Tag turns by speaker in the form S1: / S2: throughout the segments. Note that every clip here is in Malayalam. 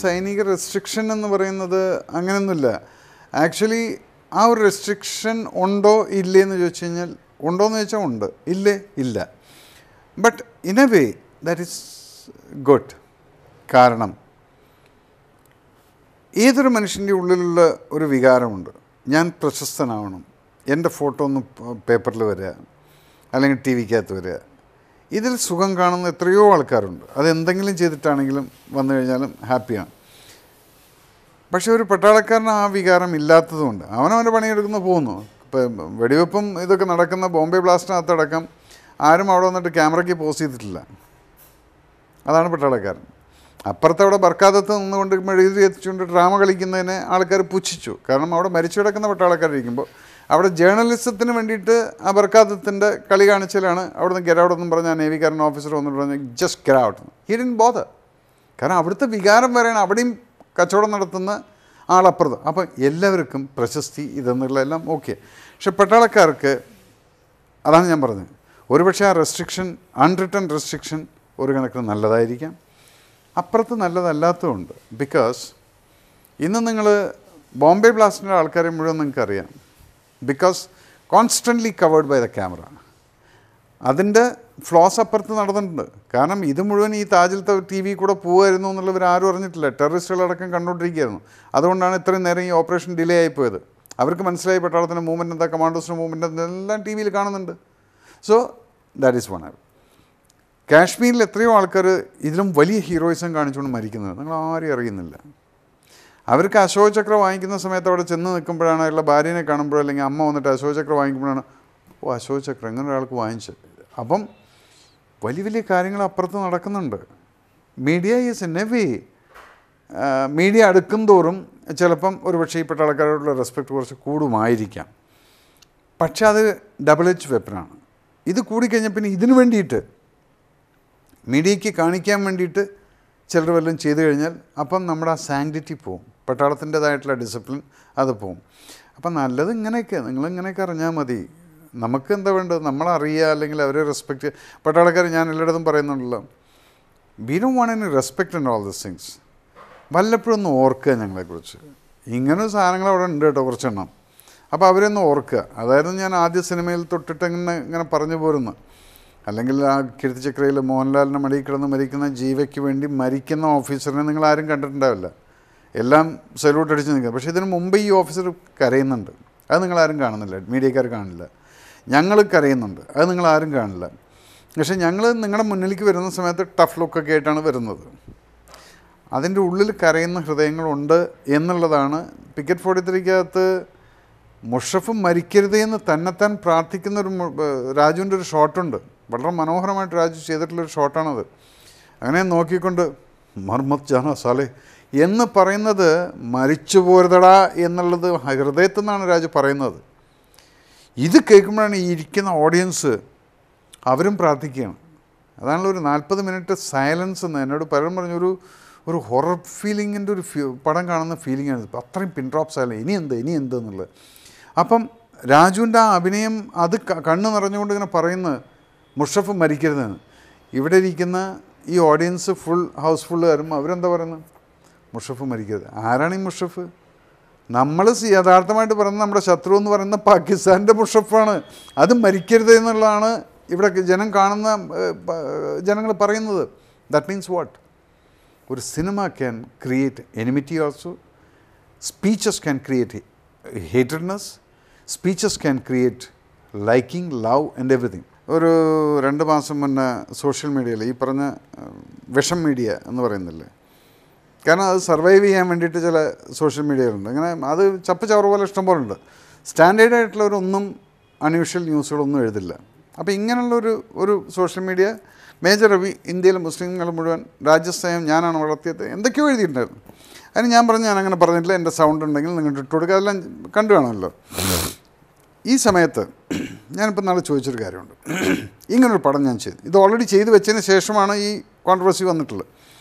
S1: സൈനിക റെസ്ട്രിക്ഷൻ എന്ന് പറയുന്നത് അങ്ങനെയൊന്നുമില്ല. ആക്ച്വലി ആ ഒരു റെസ്ട്രിക്ഷൻ ഉണ്ടോ ഇല്ലേ എന്ന് ചോദിച്ചു കഴിഞ്ഞാൽ, ഉണ്ടോ എന്ന് ചോദിച്ചാൽ ഉണ്ട്, ഇല്ലേ ഇല്ല. But in a way that is good. കാരണം ഏതൊരു മനുഷ്യൻ്റെ ഉള്ളിലുള്ള ഒരു വികാരമുണ്ട്, ഞാൻ പ്രശസ്തനാവണം, എൻ്റെ ഫോട്ടോ ഒന്ന് പേപ്പറിൽ വരിക അല്ലെങ്കിൽ ടി വിക്കകത്ത് വരിക. ഇതിൽ സുഖം കാണുന്ന എത്രയോ ആൾക്കാരുണ്ട്. അതെന്തെങ്കിലും ചെയ്തിട്ടാണെങ്കിലും വന്നു കഴിഞ്ഞാലും ഹാപ്പിയാണ്. പക്ഷേ ഒരു പട്ടാളക്കാരന് ആ വികാരം ഇല്ലാത്തതുകൊണ്ട് അവനവൻ്റെ പണിയെടുക്കുന്ന പോകുന്നു. ഇപ്പം വെടിവെപ്പും ഇതൊക്കെ നടക്കുന്ന ബോംബെ ബ്ലാസ്റ്റിനകത്തടക്കം ആരും അവിടെ വന്നിട്ട് ക്യാമറയ്ക്ക് പോസ് ചെയ്തിട്ടില്ല. അതാണ് പട്ടാളക്കാരൻ. അപ്പുറത്ത് അവിടെ ബർക്കാദത്ത് നിന്നുകൊണ്ട് മെഴുകുതിരി എത്തിച്ചുകൊണ്ട് ഡ്രാമ കളിക്കുന്നതിനെ ആൾക്കാർ പുച്ഛിച്ചു. കാരണം അവിടെ മരിച്ചു കിടക്കുന്ന പട്ടാളക്കാരിരിക്കുമ്പോൾ അവിടെ ജേർണലിസത്തിന് വേണ്ടിയിട്ട് ആ ബർക്കാദത്തിൻ്റെ കളി കാണിച്ചാലാണ് അവിടെ നിന്ന് ഗെറ്റ് ഔട്ട് എന്നും പറഞ്ഞാൽ ആ നേവിക്കാരൻ ഓഫീസർ വന്നിട്ട് പറഞ്ഞു just get out. He didn't bother. കാരണം അവിടുത്തെ വികാരം വരെയാണ്. അവിടെയും കച്ചവടം നടത്തുന്ന ആളപ്പുറത്ത്. അപ്പം എല്ലാവർക്കും പ്രശസ്തി ഇതെന്നുള്ളതെല്ലാം ഓക്കെ. പക്ഷെ പട്ടാളക്കാർക്ക് അതാണ് ഞാൻ പറഞ്ഞത്, ഒരുപക്ഷെ ആ റെസ്ട്രിക്ഷൻ, അൺറിട്ടൺ റെസ്ട്രിക്ഷൻ ഒരു കണക്കിന് നല്ലതായിരിക്കാം, അപ്പുറത്ത് നല്ലതല്ലാത്തതുണ്ട്. ബിക്കോസ് ഇന്ന് നിങ്ങൾ ബോംബെ ബ്ലാസ്റ്റിൻ്റെ ആൾക്കാരെ മുഴുവൻ നിങ്ങൾക്കറിയാം. Because constantly covered by the camera. അതിൻ്റെ ഫ്ലോസ് അപ്പുറത്ത് നടന്നിട്ടുണ്ട്. കാരണം ഇത് മുഴുവൻ ഈ താജിലത്തെ ടി വി കൂടെ പോകുമായിരുന്നു എന്നുള്ളവർ ആരും അറിഞ്ഞിട്ടില്ല. ടെററിസ്റ്റുകളടക്കം കണ്ടുകൊണ്ടിരിക്കുകയായിരുന്നു. അതുകൊണ്ടാണ് ഇത്രയും നേരം ഈ ഓപ്പറേഷൻ ഡിലേ ആയിപ്പോയത്. അവർക്ക് മനസ്സിലായി പട്ടാളത്തിൻ്റെ മൂവ്മെൻറ്റ് എന്താ, കമാൻഡോസിൻ്റെ മൂവ്മെൻറ്റ് എല്ലാം ടി വിയിൽ കാണുന്നുണ്ട്. So that is one. കാശ്മീരിൽ എത്രയോ ആൾക്കാർ ഇതിലും വലിയ ഹീറോയിസം കാണിച്ചുകൊണ്ട് മരിക്കുന്നത് നിങ്ങൾ ആരും അറിയുന്നില്ല. അവർക്ക് അശോക ചക്ര വാങ്ങിക്കുന്ന സമയത്ത് അവിടെ ചെന്ന് നിൽക്കുമ്പോഴാണ്, അയാളുടെ ഭാര്യനെ കാണുമ്പോഴോ അല്ലെങ്കിൽ അമ്മ വന്നിട്ട് അശോക ചക്ര വാങ്ങിക്കുമ്പോഴാണ് ഓ അശോക ചക്ര ഇങ്ങനെ ഒരാൾക്ക് വാങ്ങിച്ചത്. അപ്പം വലിയ വലിയ കാര്യങ്ങൾ അപ്പുറത്ത് നടക്കുന്നുണ്ട്. Media is N a way. Media അടുക്കും തോറും ചിലപ്പം ഒരുപക്ഷെ ഈ പട്ടാളക്കാരോടുള്ള റെസ്പെക്റ്റ് കുറച്ച് കൂടുമായിരിക്കാം. പക്ഷെ അത് ഡബിൾ എച്ച് വെപ്പനാണ്. ഇത് കൂടിക്കഴിഞ്ഞാൽ പിന്നെ ഇതിനു വേണ്ടിയിട്ട് മീഡിയയ്ക്ക് കാണിക്കാൻ വേണ്ടിയിട്ട് ചിലർ വല്ലതും ചെയ്തു കഴിഞ്ഞാൽ അപ്പം നമ്മുടെ ആ സാങ്ക്ടിറ്റി പോവും, പട്ടാളത്തിൻ്റെതായിട്ടുള്ള ഡിസിപ്ലിൻ അത് പോവും. അപ്പം നല്ലത് ഇങ്ങനെയൊക്കെ, നിങ്ങളിങ്ങനെയൊക്കെ അറിഞ്ഞാൽ മതി. നമുക്ക് എന്താ വേണ്ടത്, നമ്മളറിയുക അല്ലെങ്കിൽ അവരെ റെസ്പെക്റ്റ്. പട്ടാളക്കാർ ഞാൻ എല്ലായിടത്തും പറയുന്നുണ്ടല്ലോ, we don't want any respect and all these things. വല്ലപ്പോഴും ഒന്ന് ഓർക്കുക ഞങ്ങളെക്കുറിച്ച്. ഇങ്ങനെ സാധനങ്ങൾ അവിടെ ഉണ്ട് കേട്ടോ കുറച്ചെണ്ണം. അപ്പോൾ അവരൊന്ന് ഓർക്കുക. അതായിരുന്നു ഞാൻ ആദ്യ സിനിമയിൽ തൊട്ടിട്ട് ഇങ്ങനെ പറഞ്ഞു പോരുന്നു. അല്ലെങ്കിൽ ആ കീർത്തിചക്രയിൽ മോഹൻലാലിൻ്റെ മടിയിൽ കിടന്ന് മരിക്കുന്ന ജീവയ്ക്ക് വേണ്ടി മരിക്കുന്ന ഓഫീസറിനെ നിങ്ങൾ ആരും കണ്ടിട്ടുണ്ടാവില്ല. എല്ലാം സല്യൂട്ട് അടിച്ച് നിൽക്കുക. പക്ഷേ ഇതിന് മുമ്പ് ഈ ഓഫീസർ കരയുന്നുണ്ട്. അത് നിങ്ങളാരും കാണുന്നില്ല, മീഡിയക്കാർ കാണില്ല. ഞങ്ങൾ കരയുന്നുണ്ട്, അത് നിങ്ങളാരും കാണില്ല. പക്ഷേ ഞങ്ങൾ നിങ്ങളുടെ മുന്നിലേക്ക് വരുന്ന സമയത്ത് ടഫ് ലുക്കൊക്കെ ആയിട്ടാണ് വരുന്നത്. അതിൻ്റെ ഉള്ളിൽ കരയുന്ന ഹൃദയങ്ങളുണ്ട് എന്നുള്ളതാണ്. പിക്കറ്റ് 43-കകത്ത് മുഷറഫ് മരിക്കരുതേ എന്ന് തന്നെത്താൻ പ്രാർത്ഥിക്കുന്നൊരു രാജുവിൻ്റെ ഒരു ഷോട്ടുണ്ട്. വളരെ മനോഹരമായിട്ട് രാജു ചെയ്തിട്ടുള്ളൊരു ഷോട്ടാണത്. അങ്ങനെ നോക്കിക്കൊണ്ട് മർമത് ജാന സാലേ എന്ന് പറയുന്നത് മരിച്ചു പോരുതടാ എന്നുള്ളത് ഹൃദയത്തിൽ നിന്നാണ് രാജു പറയുന്നത്. ഇത് കേൾക്കുമ്പോഴാണ് ഈ ഇരിക്കുന്ന ഓഡിയൻസ് അവരും പ്രാർത്ഥിക്കുകയാണ്. അതാണല്ലോ ഒരു 40 മിനിറ്റ് സൈലൻസ് എന്ന് എന്നോട് പലരും പറഞ്ഞൊരു ഹൊറർ ഫീലിങ്ങിൻ്റെ ഒരു പടം കാണുന്ന ഫീലിംഗാണ്. അത്രയും പിൻ ഡ്രോപ്പ് സൈലൻസ്, ഇനി എന്ത് എന്നുള്ളത്. അപ്പം രാജുവിൻ്റെ ആ അഭിനയം അത് കണ്ണ് നിറഞ്ഞുകൊണ്ട് ഇങ്ങനെ പറയുന്നത് മുഷറഫ് മരിക്കരുതെന്ന്. ഇവിടെ ഇരിക്കുന്ന ഈ ഓഡിയൻസ് ഫുൾ ഹൗസ്ഫുള്ളുകാരും അവരെന്താ പറയുന്നത്, മുഷറഫ് മരിക്കരുത്. ആരാണ് ഈ മുഷറഫ്? നമ്മൾ യഥാർത്ഥമായിട്ട് പറയുന്നത് നമ്മുടെ ശത്രു എന്ന് പറയുന്ന പാകിസ്ഥാൻ്റെ മുഷറഫാണ്. അത് മരിക്കരുത് എന്നുള്ളതാണ് ഇവിടെ ജനം കാണുന്ന ജനങ്ങൾ പറയുന്നത്. That means what? ഒരു cinema can create enmity also. Speeches can create hatedness. Speeches can create liking, love and everything. ഒരു 2 മാസം മുന്നേ സോഷ്യൽ മീഡിയയിൽ ഈ പറഞ്ഞ വിഷം മീഡിയ എന്ന് പറയുന്നില്ലേ, കാരണം അത് സർവൈവ് ചെയ്യാൻ വേണ്ടിയിട്ട് ചില സോഷ്യൽ മീഡിയകളുണ്ട്. അങ്ങനെ അത് ചപ്പ് ചവറ് പോലെ ഇഷ്ടംപോലെ ഉണ്ട്. സ്റ്റാൻഡേർഡായിട്ടുള്ളവരൊന്നും അൺയൂഷ്വൽ ന്യൂസുകളൊന്നും എഴുതില്ല. അപ്പോൾ ഇങ്ങനെയുള്ളൊരു സോഷ്യൽ മീഡിയ മേജർ രവി ഇന്ത്യയിലെ മുസ്ലിങ്ങൾ മുഴുവൻ രാജ്യസ്നേഹം ഞാനാണ് വളർത്തിയത് എന്തൊക്കെയോ എഴുതിയിട്ടുണ്ടായിരുന്നു. അതിന് ഞാൻ പറഞ്ഞു ഞാനങ്ങനെ പറഞ്ഞിട്ടില്ല, എൻ്റെ സൗണ്ട് ഉണ്ടെങ്കിൽ നിങ്ങൾക്ക് ഇട്ട് കൊടുക്കുക, അതെല്ലാം കണ്ടു കാണുമല്ലോ. ഈ സമയത്ത് ഞാനിപ്പോൾ നാളെ ചോദിച്ചൊരു കാര്യമുണ്ട്. ഇങ്ങനൊരു പടം ഞാൻ ചെയ്തു, ഇത് ഓൾറെഡി ചെയ്ത് വെച്ചതിന് ശേഷമാണ് ഈ കോൺട്രവേഴ്സി വന്നിട്ടുള്ളത്.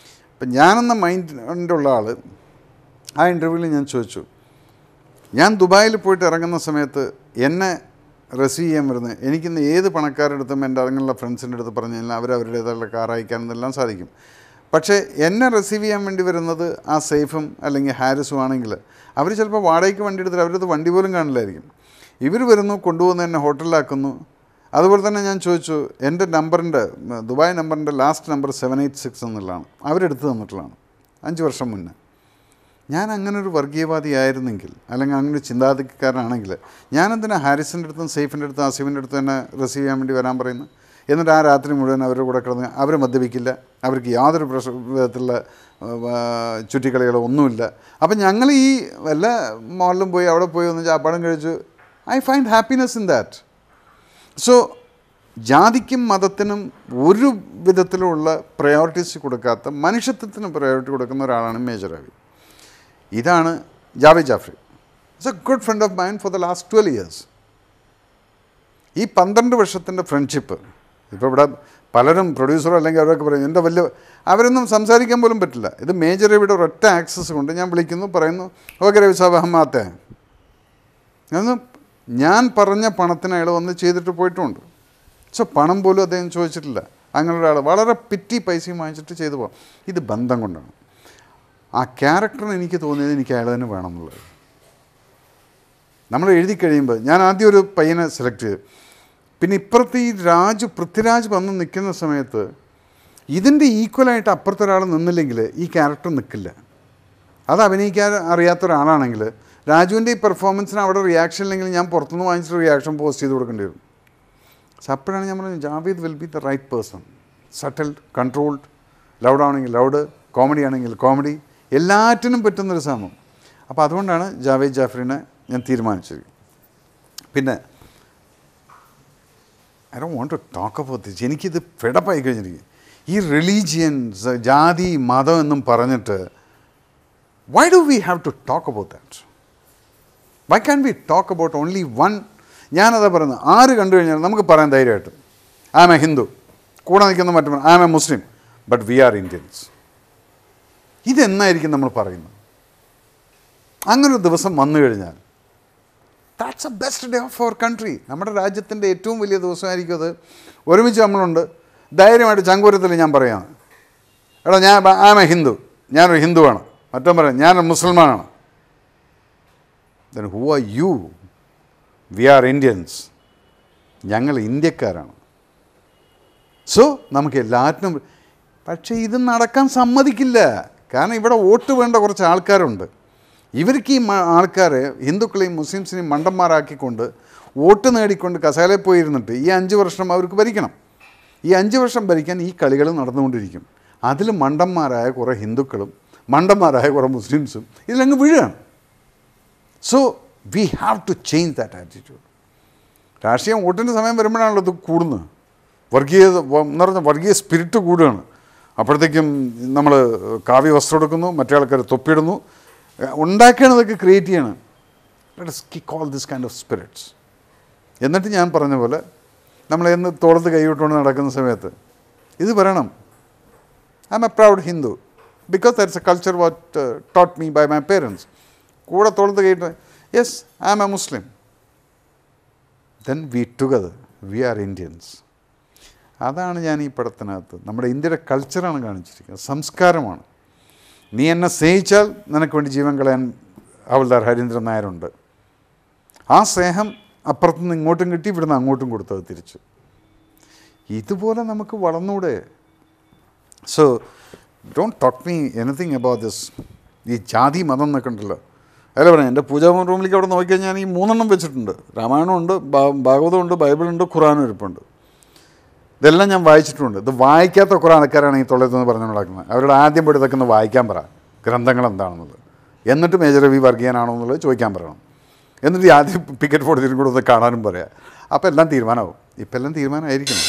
S1: അപ്പം ഞാനെന്ന മൈൻഡിൻ്റെ ഉള്ള ആൾ ആ ഇൻ്റർവ്യൂവിൽ ഞാൻ ചോദിച്ചു, ഞാൻ ദുബായിൽ പോയിട്ട് ഇറങ്ങുന്ന സമയത്ത് എന്നെ റിസീവ് ചെയ്യാൻ വരുന്നത് എനിക്കിന്ന് ഏത് പണക്കാരുടെ അടുത്തും എൻ്റെ അങ്ങനെയുള്ള ഫ്രണ്ട്സിൻ്റെ അടുത്ത് പറഞ്ഞു കഴിഞ്ഞാൽ അവരവരുടേതായുള്ള കാർ അയക്കാനെന്നെല്ലാം സാധിക്കും. പക്ഷേ എന്നെ റിസീവ് ചെയ്യാൻ വേണ്ടി വരുന്നത് ആ സെയ്ഫും അല്ലെങ്കിൽ ഹാരിസും ആണെങ്കിൽ അവർ ചിലപ്പോൾ വാടകയ്ക്ക് വണ്ടി എടുത്തിട്ട് അവരത് വണ്ടി പോലും കാണില്ലായിരിക്കും. ഇവർ വരുന്നു, കൊണ്ടുവന്ന് എന്നെ ഹോട്ടലിലാക്കുന്നു. അതുപോലെ തന്നെ ഞാൻ ചോദിച്ചു, എൻ്റെ നമ്പറിൻ്റെ ദുബായ് നമ്പറിൻ്റെ ലാസ്റ്റ് നമ്പർ 786 എന്നുള്ളതാണ്, അവരെടുത്ത് തന്നിട്ടുള്ളതാണ് 5 വർഷം മുന്നേ. ഞാൻ അങ്ങനെ ഒരു വർഗീയവാദിയായിരുന്നെങ്കിൽ അല്ലെങ്കിൽ അങ്ങനെ ഒരു ചിന്താഗതിക്കാരനാണെങ്കിൽ ഞാനെന്തിനാ ഹാരിസിൻ്റെ അടുത്തും സെയ്ഫിൻ്റെ അടുത്തും ആസിഫിൻ്റെ അടുത്തും തന്നെ റിസീവ് ചെയ്യാൻ വേണ്ടി വരാൻ പറയുന്നു? എന്നിട്ട് ആ രാത്രി മുഴുവൻ അവരുടെ കൂടെ കിടന്ന് അവർ മദ്യപിക്കില്ല, അവർക്ക് യാതൊരു വിധത്തിലുള്ള ചുറ്റിക്കളികളോ ഒന്നുമില്ല. അപ്പം ഞങ്ങൾ ഈ വല്ല മോളിലും പോയി അവിടെ പോയി ഒന്ന് ചാപ്പാടും കഴിച്ചു. I find happiness in that. So ജാതിക്കും മതത്തിനും ഒരു വിധത്തിലുള്ള പ്രയോറിറ്റീസ് കൊടുക്കാത്ത, മനുഷ്യത്വത്തിന് പ്രയോറിറ്റി കൊടുക്കുന്ന ഒരാളാണ് മേജർ രവി. ഇതാണ് Javed Jafri. It's A good friend of mine for the last 12 years. ഈ 12 വർഷത്തിൻ്റെ ഫ്രണ്ട്ഷിപ്പ് ഇപ്പോൾ ഇവിടെ പലരും പ്രൊഡ്യൂസറോ അല്ലെങ്കിൽ അവരൊക്കെ പറയും എൻ്റെ വലിയ, അവരൊന്നും സംസാരിക്കാൻ പോലും പറ്റില്ല. ഇത് മേജർ രവിയുടെ ഒരൊറ്റ ആക്സസ് കൊണ്ട് ഞാൻ വിളിക്കുന്നു, പറയുന്നു ഓക്കെ രവി സാബ് ഹം ആത്തെ എന്ന്. ഞാൻ പറഞ്ഞ പണത്തിന് അയാൾ വന്ന് ചെയ്തിട്ട് പോയിട്ടുമുണ്ട്. സോ പണം പോലും അദ്ദേഹം ചോദിച്ചിട്ടില്ല. അങ്ങനെ ഒരാൾ വളരെ പിറ്റി പൈസയും വാങ്ങിച്ചിട്ട് ചെയ്തു പോകാം. ഇത് ബന്ധം കൊണ്ടാണ്. ആ ക്യാരക്ടറിന് എനിക്ക് തോന്നിയത് എനിക്ക് അയാൾ തന്നെ വേണമെന്നുള്ളത്. നമ്മൾ എഴുതി കഴിയുമ്പോൾ ഞാൻ ആദ്യം ഒരു പയ്യനെ സെലക്ട് ചെയ്തു. പിന്നെ ഇപ്പുറത്ത് ഈ പൃഥ്വിരാജ് വന്ന് നിൽക്കുന്ന സമയത്ത് ഇതിൻ്റെ ഈക്വലായിട്ട് അപ്പുറത്തൊരാൾ നിന്നില്ലെങ്കിൽ ഈ ക്യാരക്ടർ നിൽക്കില്ല. അത് അഭിനയിക്കാൻ അറിയാത്ത ഒരാളാണെങ്കിൽ രാജുവിൻ്റെ ഈ പെർഫോമൻസിന് അവിടെ റിയാക്ഷൻ ഇല്ലെങ്കിൽ ഞാൻ പുറത്തുനിന്ന് വാങ്ങിച്ചിട്ട് റിയാക്ഷൻ പോസ്റ്റ് ചെയ്ത് കൊടുക്കേണ്ടി വരും. സോ അപ്പോഴാണ് ഞാൻ പറഞ്ഞത് Javed will be the right person. Subtle, controlled, loud ആണെങ്കിൽ ലൗഡ്, കോമഡി ആണെങ്കിൽ കോമഡി, എല്ലാറ്റിനും പറ്റുന്നൊരു സമയം. അപ്പോൾ അതുകൊണ്ടാണ് ജാവേദ് ജാഫ്രിനെ ഞാൻ തീരുമാനിച്ചത്. പിന്നെ I don't want to talk about this. എനിക്കിത് ഫെഡപ്പായി കഴിഞ്ഞിരിക്കും. ഈ റിലീജിയൻസ്, ജാതി, മതം എന്നും പറഞ്ഞിട്ട് why do we have to talk about that? Why can we talk about only one? ഞാനതാ പറയുന്നത്, ആര് കണ്ടു കഴിഞ്ഞാൽ നമുക്ക് പറയാൻ ധൈര്യമായിട്ട് ഐ ആം എ ഹിന്ദു, കൂടെ നിൽക്കുന്ന മറ്റു I am a Muslim, but we are Indians. ഇതെന്നായിരിക്കും നമ്മൾ പറയുന്നത്? അങ്ങനൊരു ദിവസം വന്നു കഴിഞ്ഞാൽ that's a best day of our country. നമ്മുടെ രാജ്യത്തിൻ്റെ ഏറ്റവും വലിയ ദിവസമായിരിക്കും അത്. ഒരുമിച്ച് നമ്മളുണ്ട്, ധൈര്യമായിട്ട് ചങ്കൂരത്തിൽ ഞാൻ പറയുകയാണ്, എടാ ഞാൻ ഐ ആം എ ഹിന്ദു, ഞാനൊരു ഹിന്ദുവാണ്. മറ്റോ പറയാം ഞാനൊരു മുസൽമാനാണ്. Then who are you? We are Indians. ഞങ്ങൾ ഇന്ത്യക്കാരാണ്. സോ നമുക്ക് എല്ലാറ്റിനും. പക്ഷേ ഇത് നടക്കാൻ സമ്മതിക്കില്ല. കാരണം ഇവിടെ വോട്ട് വേണ്ട കുറച്ച് ആൾക്കാരുണ്ട്. ഇവർക്ക് ഈ ആൾക്കാരെ, ഹിന്ദുക്കളെയും മുസ്ലിംസിനെയും മണ്ടന്മാരാക്കിക്കൊണ്ട് വോട്ട് നേടിക്കൊണ്ട് കസേലയിൽ പോയിരുന്നിട്ട് ഈ 5 വർഷം അവർക്ക് ഭരിക്കണം. ഈ 5 വർഷം ഭരിക്കാൻ ഈ കളികൾ നടന്നുകൊണ്ടിരിക്കും. അതിൽ മണ്ടന്മാരായ കുറേ ഹിന്ദുക്കളും മണ്ടന്മാരായ കുറേ മുസ്ലിംസും ഇതിലങ്ങ് വീഴുകയാണ്. So we have to change that attitude. രാഷ്ട്രീയം വോട്ടിൻ്റെ സമയം വരുമ്പോഴാണല്ലോ ഇത് കൂടുന്നത്. എന്ന് പറഞ്ഞാൽ വർഗീയ സ്പിരിറ്റ് കൂടുകയാണ്. അപ്പോഴത്തേക്കും നമ്മൾ കാവ്യ വസ്ത്രം എടുക്കുന്നു, മറ്റേ ആൾക്കാർ തൊപ്പിയിടുന്നു, ഉണ്ടാക്കുകയാണതൊക്കെ ക്രിയേറ്റ് ചെയ്യണം. Let us kick all this kind of spirits. എന്നിട്ട് ഞാൻ പറഞ്ഞ പോലെ നമ്മൾ എന്ന് തോളത്ത് കൈവിട്ടുകൊണ്ട് നടക്കുന്ന സമയത്ത് ഇത് പറയണം, I am a proud Hindu because that's a culture what taught me by my parents. കൂടെ തോളത്ത് കൈയിട്ട് yes I am a Muslim. Then we together we are Indians. അതാണ് ഞാൻ ഈ പടത്തിനകത്ത് നമ്മുടെ ഇന്ത്യയുടെ കൾച്ചറാണ് കാണിച്ചിരിക്കുന്നത്, സംസ്കാരമാണ്. നീ എന്നെ സ്നേഹിച്ചാൽ നിനക്ക് വേണ്ടി ജീവൻ കളയാൻ ഹവൽദാർ ഹരീന്ദ്രൻ നായരുണ്ട്. ആ സ്നേഹം അപ്പുറത്തുനിന്ന് ഇങ്ങോട്ടും കിട്ടി, ഇവിടുന്ന് അങ്ങോട്ടും കൊടുത്തത് തിരിച്ചു. ഇതുപോലെ നമുക്ക് വളർന്നൂടെ? So don't talk me anything about this. ഈ ജാതി മതം എന്നൊക്കെ ഉണ്ടല്ലോ, അല്ല പറയാം. എൻ്റെ പൂജാ റൂമിലേക്ക് അവിടെ നോക്കിക്കഴിഞ്ഞാൽ ഞാൻ ഈ 3 വെച്ചിട്ടുണ്ട്. രാമായണമുണ്ട്, ഭാഗവതമുണ്ട്, ബൈബിളുണ്ട്, ഖുറാനും ഇരിപ്പുണ്ട്. ഇതെല്ലാം ഞാൻ വായിച്ചിട്ടുണ്ട്. ഇത് വായിക്കാത്ത കുറേ ആൾക്കാരാണ് ഈ തൊള്ളത്തെന്ന് പറഞ്ഞു നടക്കുന്നത്. അവരോട് ആദ്യം പോയി ഇതൊക്കെ ഒന്ന് വായിക്കാൻ പറ, ഗ്രന്ഥങ്ങൾ എന്താണെന്നുള്ളത്. എന്നിട്ട് മേജർ രവി വർഗീയനാണോ എന്നുള്ളത് ചോദിക്കാൻ പറയണം. എന്നിട്ട് ആദ്യം പിക്കറ്റ് ഫോർട്ടിനും കൂടെ ഒന്ന് കാണാനും പറയാം. അപ്പോൾ എല്ലാം തീരുമാനമാവും. ഇപ്പം എല്ലാം തീരുമാനമായിരിക്കണം.